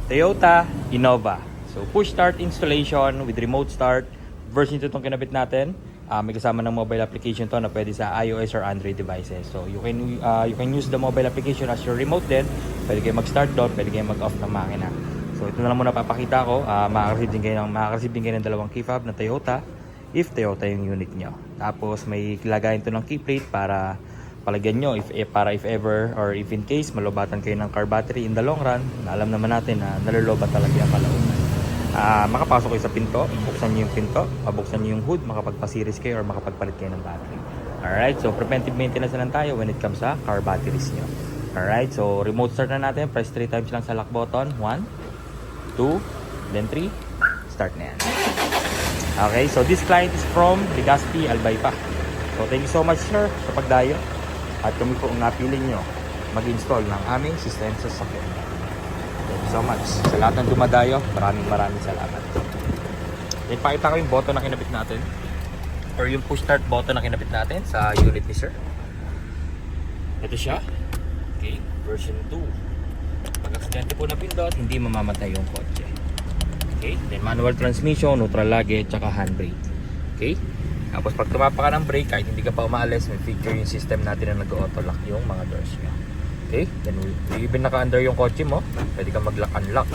Toyota Innova. So push start installation with remote start. Version 2 itong kinabit natin. May kasama ng mobile application to na pwede sa iOS or Android devices. So you can use the mobile application as your remote din. Pwede kayo mag-start doon, pwede kayo mag-off ng makina. So ito na lang muna papakita ko. Makaka-receive din kayo ng dalawang key fob na Toyota if Toyota yung unit nyo. Tapos may lagayan to ng key plate para palagyan nyo if ever or if in case malobatan kayo ng car battery in the long run, na alam naman natin na nalolobat talaga yung kalaunan. Makapasok kayo sa pinto, buksan nyo yung pinto, mabuksan nyo yung hood, makapagpa-series kayo or makapagpalit kayo ng battery. Alright, so preventive maintenance na lang tayo when it comes sa car batteries nyo. Alright, so remote start na natin. Press 3 times lang sa lock button. 1, 2, then 3. Start na yan. Okay, so this client is from Legazpi, Albay pa. So thank you so much sir sa pagdayo. At kami po ang napiling nyo mag-install ng aming system sa sasakyan. Thank you so much. Sa lahat ng dumadayo, maraming salamat. Ipakita ko yung button na kinabit natin or yung push start button na kinabit natin sa unit ni sir. Ito siya. Okay, version 2. Pag aksidente po na pindot, hindi mamamatay yung kotse. Okay, then manual transmission, neutral lagi, tsaka handbrake. Okay, tapos pag tumapa ka ng brake, kahit hindi ka pa umaalis, may feature yung system natin na nag-auto lock yung mga doors nyo. Okay, then even naka-under yung kotse mo, pwede kang mag-lock-unlock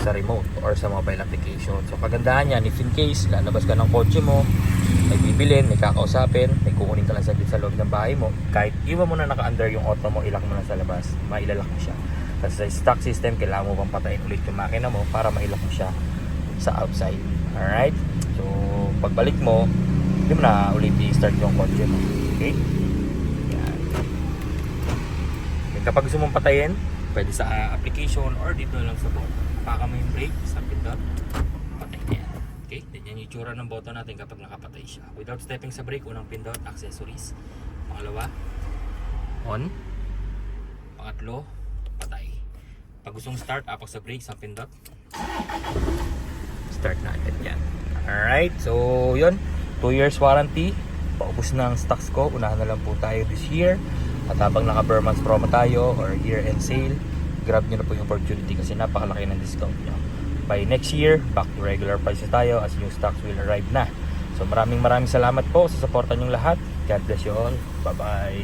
sa remote or sa mobile application. So kagandahan yan, if in case lalabas ka ng kotse mo, may bibilin, may kakausapin, may kukunin ka lang saglit sa loob ng bahay mo, kahit iwan mo na naka-under yung auto mo, ilock mo na sa labas, mailalak mo siya. Kasi sa stock system, kailangan mo pang patayin ulit yung makina mo para mailock mo siya sa outside. Alright, so pagbalik mo, hindi mo na ulit i-start yung kotse mo. Okay? Yan. Then kapag gusto mong patayin, pwede sa application or dito lang sa button. Paka mo yung brake, sa pindot, patay na yan. Okay? Then yan yung tsura ng button natin kapag nakapatay siya. Without stepping sa brake, unang pindot, accessories. Pangalawa, on. Pangatlo, patay. Pag gustong start, apak sa brake, sa pindot, start natin yan. Alright, so yun, 2 years warranty. Paubos na ang stocks ko. Unahan na lang po tayo this year. At habang naka Burman's promo tayo or year-end sale, grab nyo na po yung opportunity kasi napakalaki ng discount nyo. By next year, back to regular prices tayo as new stocks will arrive na. So maraming salamat po sa suporta nyong lahat. God bless you all. Bye bye.